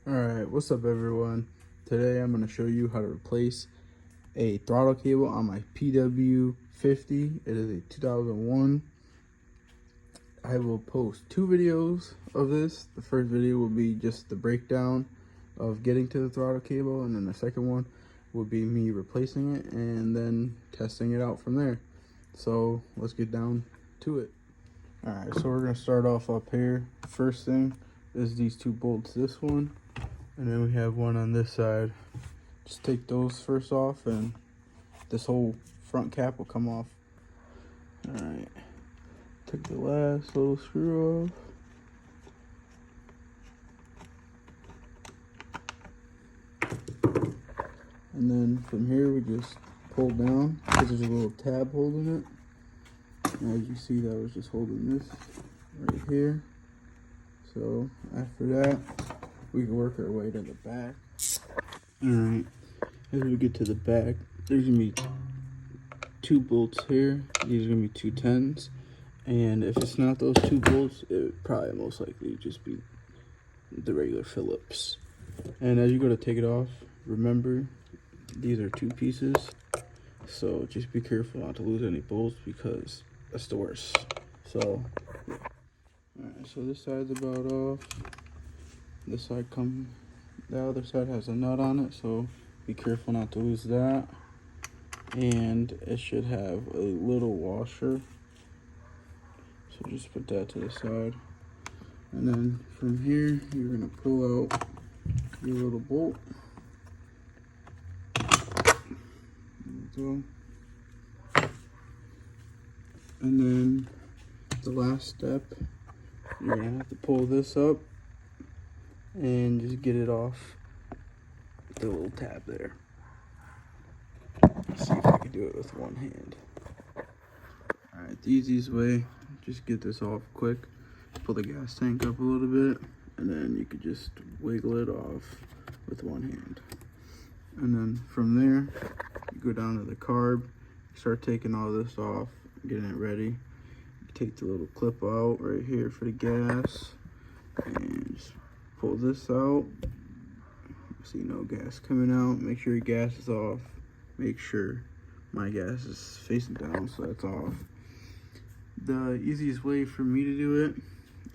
Alright, what's up everyone? Today I'm going to show you how to replace a throttle cable on my pw50. It is a 2001. I will post two videos of this. The first video will be just the breakdown of getting to the throttle cable, and then the second one will be me replacing it and then testing it out from there. So let's get down to it. Alright, so we're going to start off up here. First thing is these two bolts, this one, and then we have one on this side. Just take those first off and this whole front cap will come off. Alright, take the last little screw off. And then from here we just pull down because there's a little tab holding it. And as you see, that was just holding this right here. So after that, we can work our way to the back. Alright, as we get to the back, there's gonna be two bolts here. These are gonna be 210s. And if it's not those two bolts, it would probably most likely just be the regular Phillips. And as you go to take it off, remember, these are two pieces. So just be careful not to lose any bolts because that's the worst. So, alright, so this side's about off. This side the other side has a nut on it, so be careful not to lose that. And it should have a little washer, so just put that to the side. And then from here, you're gonna pull out your little bolt. There you go. And then the last step, you're gonna have to pull this up and just get it off the little tab there. Let's see if I can do it with one hand. Alright, the easiest way, just get this off quick. Pull the gas tank up a little bit, and then you could just wiggle it off with one hand. And then from there, you go down to the carb, start taking all this off, getting it ready. Take the little clip out right here for the gas, and just pull this out. See no gas coming out. Make sure your gas is off. Make sure my gas is facing down, so that's off. The easiest way for me to do it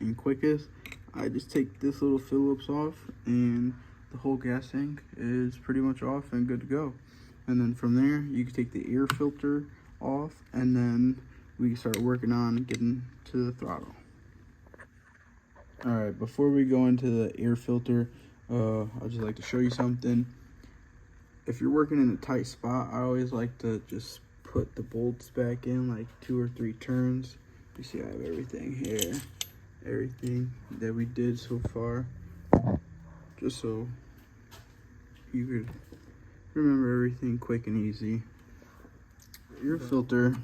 and quickest, I just take this little Phillips off and the whole gas tank is pretty much off and good to go. And then from there, you can take the air filter off, and then we can start working on getting to the throttle. Alright, before we go into the air filter, I'd just like to show you something. If you're working in a tight spot, I always like to just put the bolts back in like 2 or 3 turns. You see I have everything here, everything that we did so far, just so you could remember everything quick and easy. Air filter,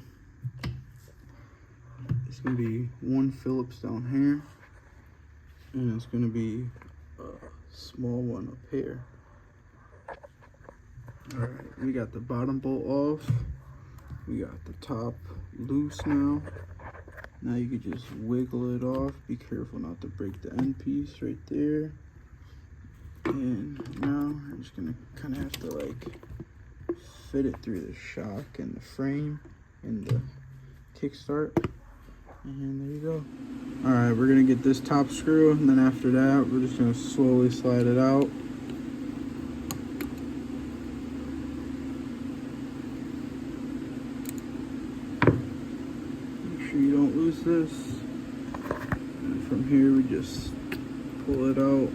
it's going to be one Phillips down here, and it's going to be a small one up here. Alright, we got the bottom bolt off. We got the top loose now. Now you can just wiggle it off. Be careful not to break the end piece right there. And now I'm just gonna kind of have to like fit it through the shock and the frame and the kickstart. And there you go. Alright, we're gonna get this top screw, and then after that, we're just gonna slowly slide it out. Make sure you don't lose this. And from here, we just pull it out.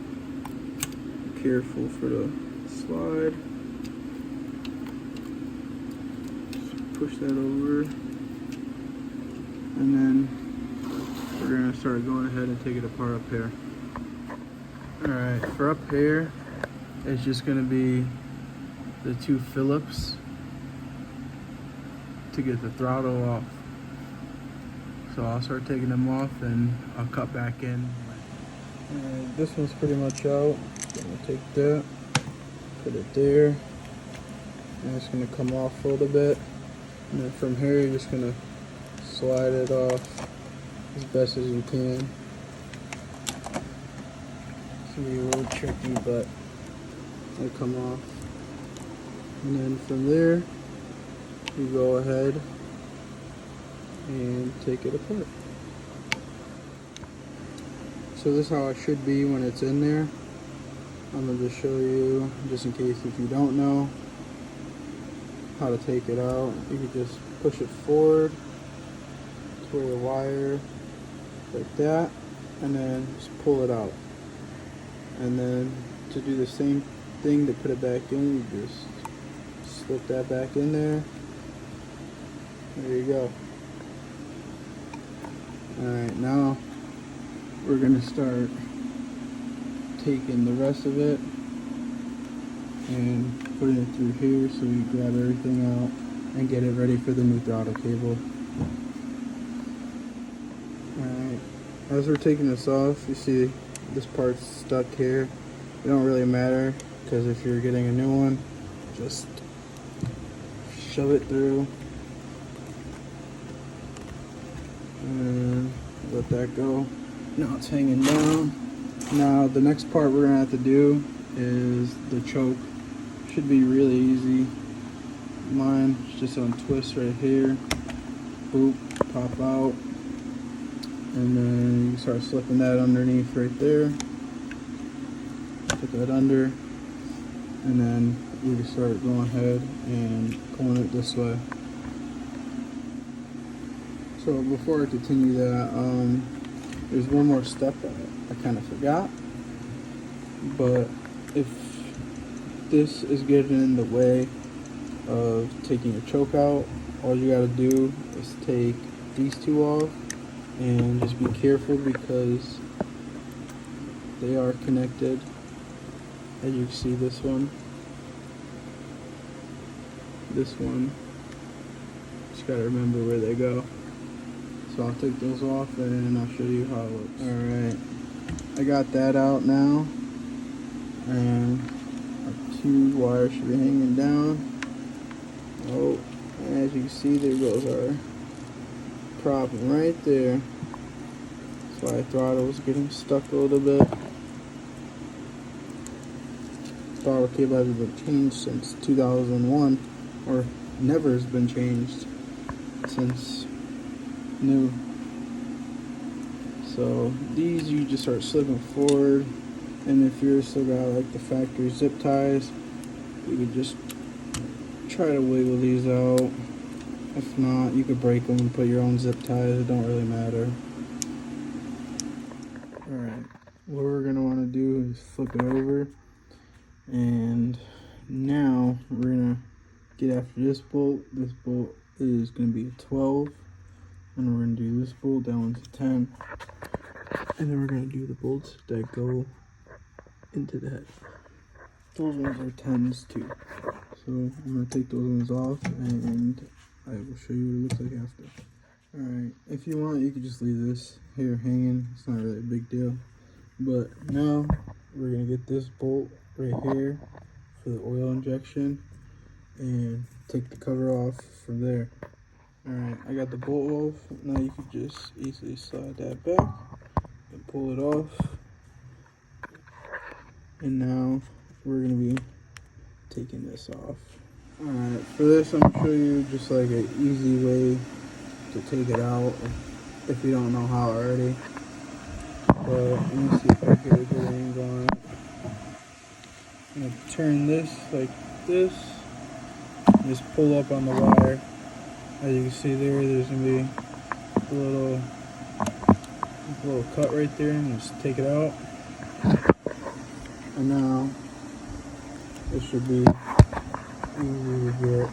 Be careful for the slide. Just push that over. And then we're gonna start going ahead and take it apart up here. Alright, for up here, it's just gonna be the 2 Phillips to get the throttle off. So I'll start taking them off and I'll cut back in. This one's pretty much out. So I'll take that, put it there, and it's gonna come off a little bit. And then from here, you're just gonna slide it off as best as you can. It's gonna be a little tricky, but it'll come off. And then from there, you go ahead and take it apart. So this is how it should be when it's in there. I'm gonna just show you, just in case if you don't know how to take it out. You can just push it forward to where the wire, like that, and then just pull it out. And then to do the same thing to put it back in, you just slip that back in there. There you go. Alright, now we're going to start taking the rest of it and putting it through here so we grab everything out and get it ready for the new throttle cable. Alright, as we're taking this off, you see this part's stuck here. It don't really matter, because if you're getting a new one, just shove it through and let that go. Now it's hanging down. Now the next part we're gonna have to do is the choke. Should be really easy. Mine is just on twist right here. Boop, pop out. And then you start slipping that underneath right there. Put that under. And then we can start going ahead and pulling it this way. So before I continue that, there's one more step that I kind of forgot. But if this is getting in the way of taking your choke out, all you gotta do is take these two off and just be careful because they are connected. As you can see, this one, just gotta remember where they go. So I'll take those off and I'll show you how it looks. Alright, I got that out now, and our two wires should be hanging down. Oh, and as you can see, there goes our problem right there. That's why the throttle was getting stuck a little bit. Throttle cable hasn't been changed since 2001, or never has been changed since new. So these you just start slipping forward, and if you're still got like the factory zip ties, you could just try to wiggle these out. If not, you could break them and put your own zip ties. It don't really matter. Alright, what we're gonna want to do is flip it over, and now we're gonna get after this bolt. This bolt is gonna be a 12, and we're gonna do this bolt, that one's a 10, and then we're gonna do the bolts that go into that. Those ones are 10s too. So I'm gonna take those ones off and I will show you what it looks like after. Alright, if you want, you can just leave this here hanging. It's not really a big deal. But now we're gonna get this bolt right here for the oil injection and take the cover off from there. Alright, I got the bolt off. Now you can just easily slide that back and pull it off. And now we're gonna be taking this off. Alright, for this I'm gonna show you just like an easy way to take it out if you don't know how already. But let me see if I get a good angle on it. I'm gonna turn this like this. Just pull up on the wire. As you can see there's gonna be a little cut right there, and just take it out. And now it should be easy to get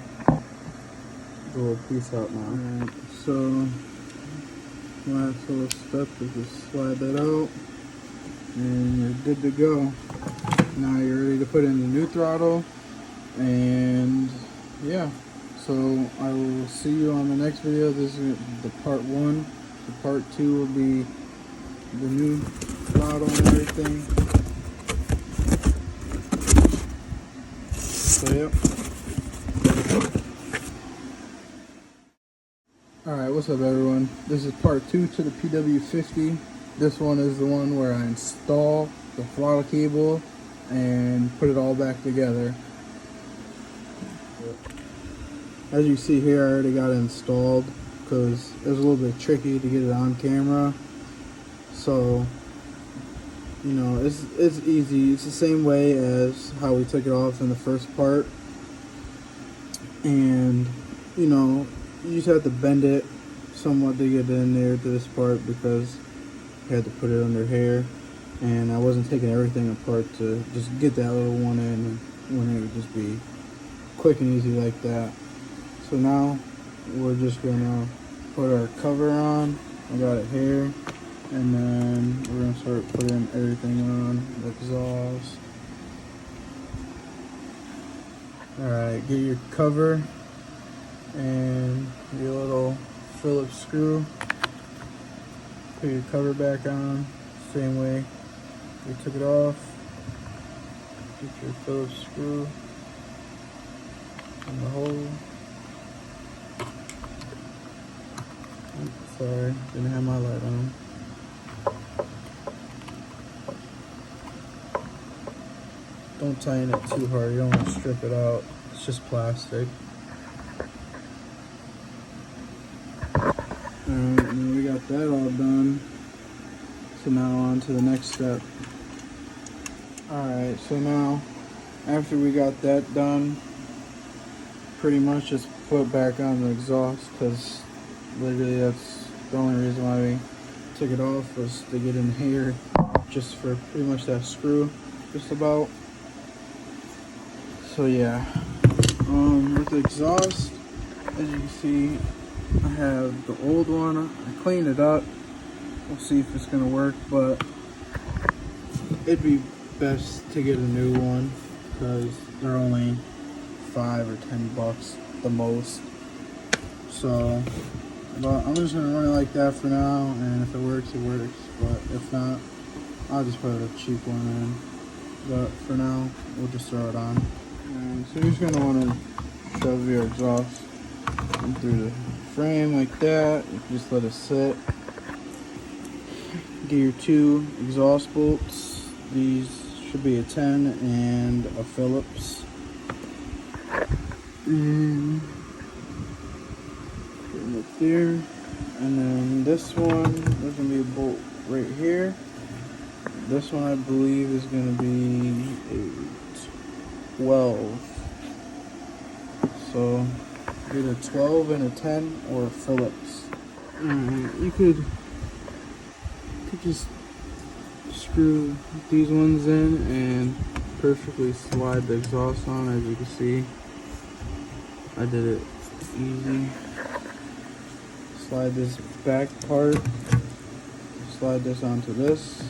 the little piece out now. Alright, so last little step is just slide that out and you're good to go. Now you're ready to put in the new throttle, and yeah, so I will see you on the next video. This is the part 1. The part 2 will be the new throttle and everything. So yep. Alright, what's up everyone? This is part 2 to the pw50. This one is the one where I install the throttle cable and put it all back together. As you see here, I already got it installed because it was a little bit tricky to get it on camera. So, you know, it's easy. It's the same way as how we took it off in the first part. And, you know, you just have to bend it somewhat to get it in there to this part because you had to put it under here. And I wasn't taking everything apart to just get that little one in, when it would just be quick and easy like that. So now we're just gonna put our cover on. I got it here, and then we're gonna start putting everything on, the exhaust. Alright, get your cover and your little Phillips screw. Put your cover back on, same way we took it off. Get your Phillips screw in the hole. Oops, sorry, didn't have my light on. Don't tighten it too hard, you don't want to strip it out. It's just plastic. Alright, and we got that all done. So now on to the next step. Alright, so now after we got that done, pretty much just put back on the exhaust, because literally that's the only reason why we took it off, was to get in here, just for pretty much that screw, just about. So yeah, with the exhaust, as you can see, I have the old one. I cleaned it up. We'll see if it's gonna work, but it'd be best to get a new one because they're only $5 or $10 the most. So, but I'm just gonna run it like that for now, and if it works, it works. But if not, I'll just put a cheap one in. But for now, we'll just throw it on. And so you're just gonna want to shove your exhaust in through the frame like that. You can just let it sit. Get your 2 exhaust bolts. These should be a 10 and a Phillips. And put them up there. And then this one, there's gonna be a bolt right here. This one I believe is gonna be a 12. So get a 12 and a 10 or a Phillips. You could just screw these ones in and perfectly slide the exhaust on. As you can see, I did it easy. Slide this back part, slide this onto this,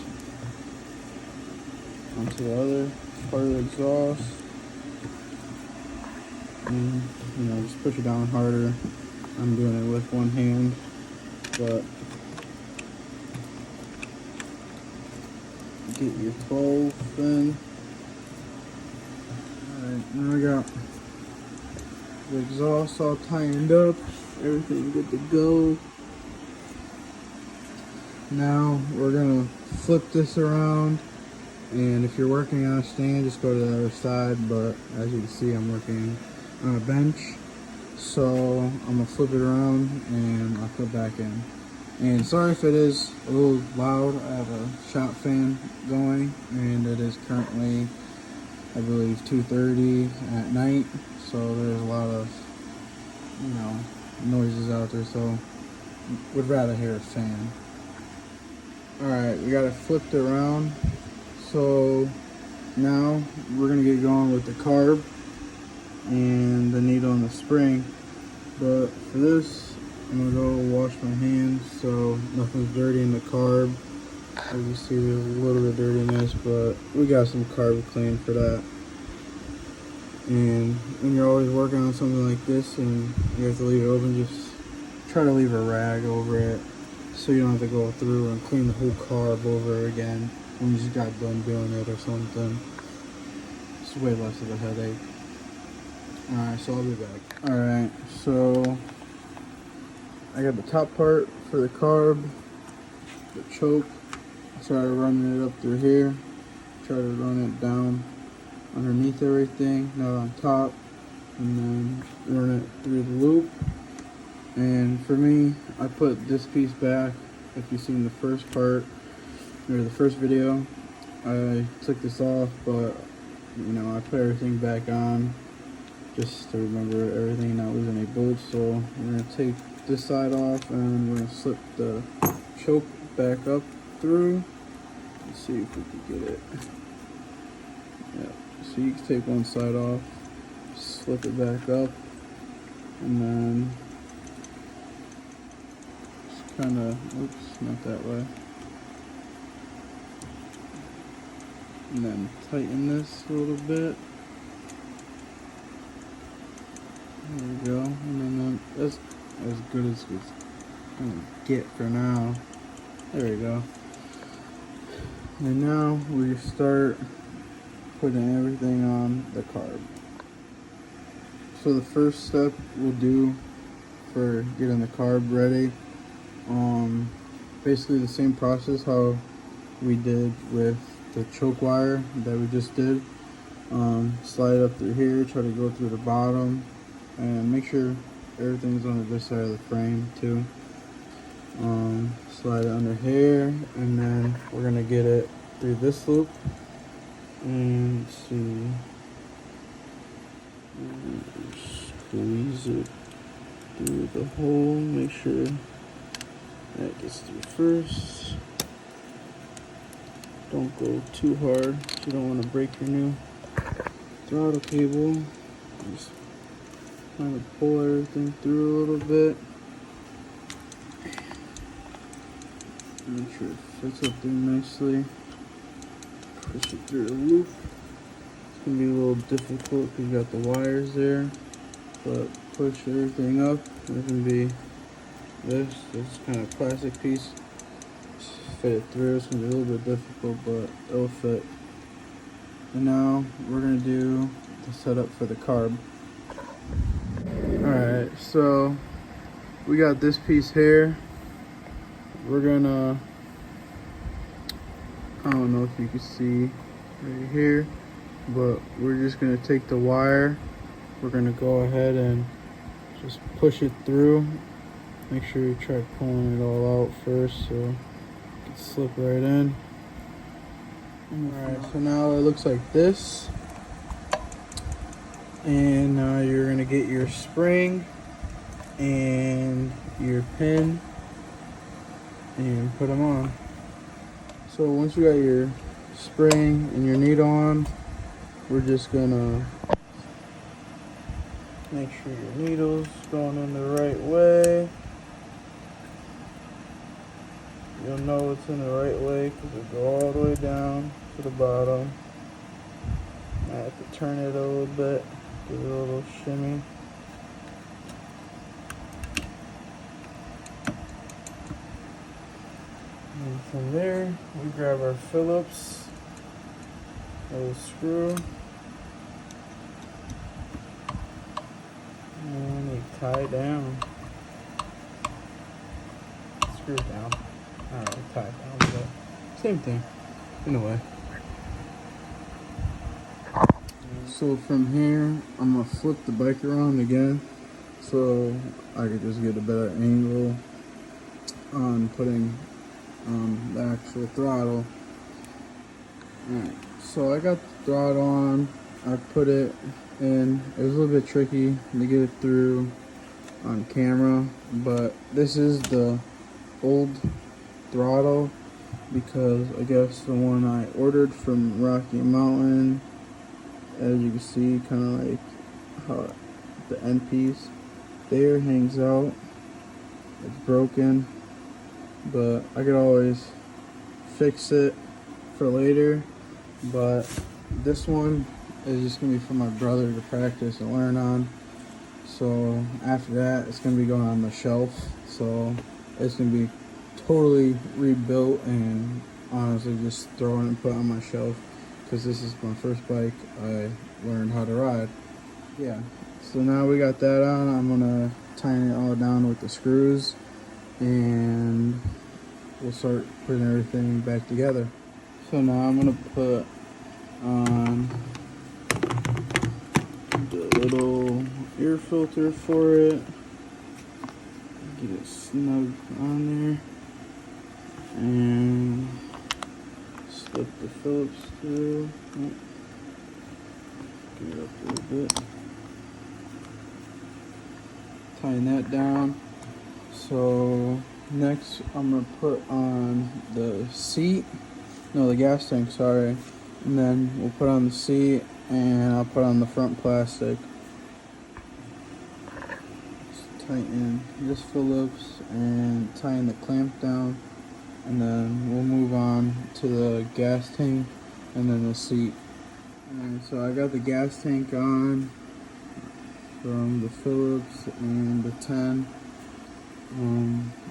onto the other part of the exhaust, and you know, just push it down harder. I'm doing it with one hand, but get your 12 then. Alright, now I got the exhaust all tightened up, everything good to go. Now we're gonna flip this around, and if you're working on a stand, just go to the other side, but as you can see, I'm working on a bench, so I'm gonna flip it around and I'll put it back in. And sorry if it is a little loud, I have a shop fan going, and it is currently, I believe, 2:30 at night, so there's a lot of, you know, noises out there, so would rather hear a fan. Alright, we got it flipped around, so now we're gonna get going with the carb and the needle and the spring. But for this, I'm gonna go wash my hands so nothing's dirty in the carb. As you see, there's a little bit of dirtiness, but we got some carb clean for that. And when you're always working on something like this and you have to leave it open, just try to leave a rag over it so you don't have to go through and clean the whole carb over again when you just got done doing it or something. It's way less of a headache. Alright, so I'll be back. Alright, so I got the top part for the carb, the choke. I started running it up through here. try to run it down underneath everything, not on top, and then run it through the loop. And for me, I put this piece back. If you've seen the first part or the first video, I took this off, but you know, I put everything back on just to remember everything, not lose any bolts. So we're gonna take this side off and we're gonna slip the choke back up through. Let's see if we can get it. Yeah, so you can take one side off, slip it back up, and then just kind of, oops, not that way. And then tighten this a little bit. There we go. And then that's as good as it's gonna get for now. There we go. And now we start putting everything on the carb. So the first step we'll do for getting the carb ready, basically the same process how we did with the choke wire that we just did. Slide it up through here, try to go through the bottom, and make sure everything's under this side of the frame too. Slide it under here, and then we're gonna get it through this loop. And let's see, squeeze it through the hole, make sure that gets through first. Don't go too hard, you don't want to break your new throttle cable. Just kind of pull everything through a little bit. Make sure it fits up there nicely. Push it through the loop. It's going to be a little difficult because you got the wires there, but push everything up. It's going to be this kind of plastic piece. Just fit it through. It's going to be a little bit difficult, but it'll fit. And now we're going to do the setup for the carb. Alright, so we got this piece here. We're gonna, I don't know if you can see right here, but we're just gonna take the wire. We're gonna go ahead and just push it through. Make sure you try pulling it all out first so it can slip right in. Alright, so now it looks like this. And now you're gonna get your spring and your pin and put them on. So once you got your spring and your needle on, we're just gonna make sure your needle's going in the right way. You'll know it's in the right way because it'll go all the way down to the bottom. I have to turn it a little bit, give it a little shimmy. And from there, we grab our Phillips, little screw, and we tie it down. Screw it down. Alright, tie it down, but same thing, in a way. So from here, I'm gonna flip the bike around again, so I could just get a better angle on putting the actual throttle. Alright, so I got the throttle on, I put it in. It was a little bit tricky to get it through on camera, but this is the old throttle because I guess the one I ordered from Rocky Mountain, as you can see, kind of like how the end piece there hangs out. It's broken, but I could always fix it for later. But this one is just gonna be for my brother to practice and learn on. So after that, it's gonna be going on the shelf. So it's gonna be totally rebuilt and honestly just throw it and put it on my shelf because this is my first bike I learned how to ride. Yeah, so now we got that on. I'm gonna tighten it all down with the screws and we'll start putting everything back together. So now I'm gonna put filter for it. Get it snug on there. And slip the Phillips through. Oh. Get it up a little bit. Tighten that down. So next I'm gonna put on the seat. No, the gas tank, sorry. And then we'll put on the seat and I'll put on the front plastic. Just tighten this Phillips and tighten the clamp down. And then we'll move on to the gas tank and then the seat. And so I got the gas tank on from the Phillips and the 10.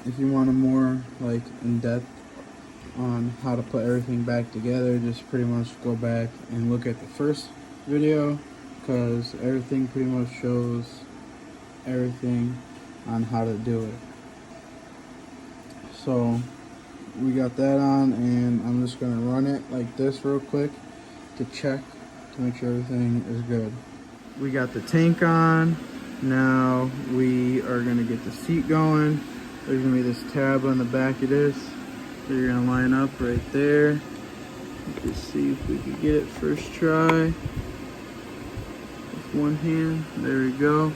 If you want a more like in-depth on how to put everything back together, just pretty much go back and look at the first video, because everything pretty much shows everything on how to do it. So we got that on, and I'm just gonna run it like this real quick to check to make sure everything is good. We got the tank on. Now we are gonna get the seat going. There's gonna be this tab on the back of this. So you're gonna line up right there. Let's see if we can get it first try. With one hand, there we go.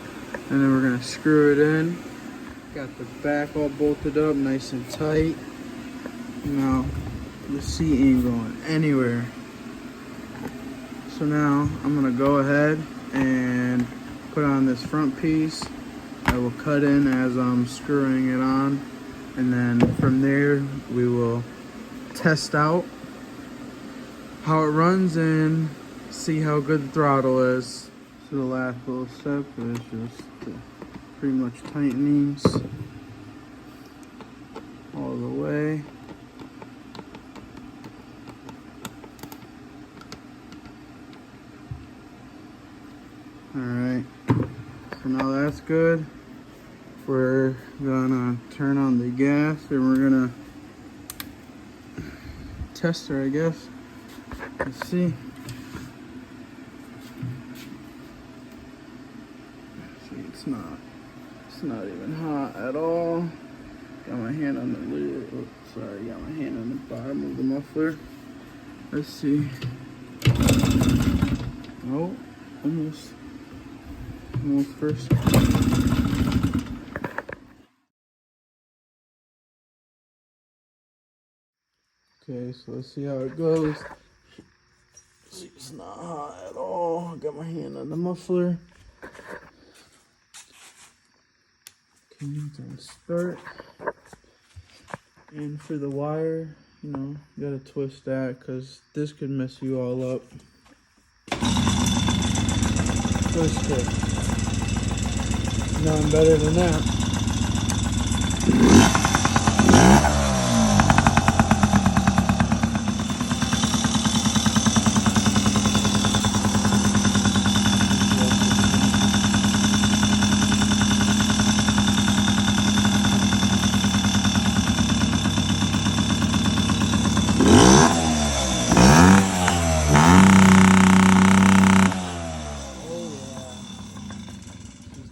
And then we're gonna screw it in. Got the back all bolted up nice and tight. Now, the seat ain't going anywhere. So now I'm gonna go ahead and put on this front piece. I will cut in as I'm screwing it on, and then from there we will test out how it runs and see how good the throttle is. So the last little step is just pretty much tightenings all the way. Alright, so now that's good. We're gonna turn on the gas and we're gonna test her, I guess. Let's see. See, it's not even hot at all. Got my hand on the lid. Oh, sorry, got my hand on the bottom of the muffler. Let's see. Oh, almost first. Okay, so let's see how it goes. See, it's not hot at all. Got my hand on the muffler. Okay, then start. And for the wire, you gotta twist that, because this could mess you all up. Twist it. Nothing better than that.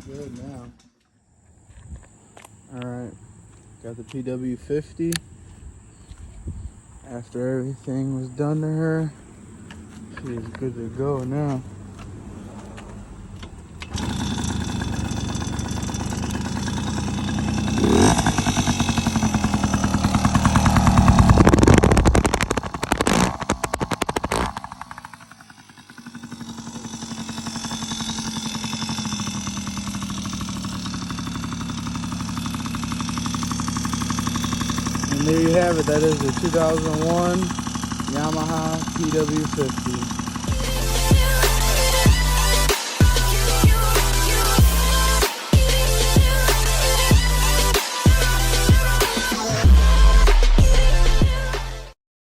Good now. Alright, got the pw50. After everything was done to her, she is good to go now. And there you have it. That is the 2001 Yamaha pw50.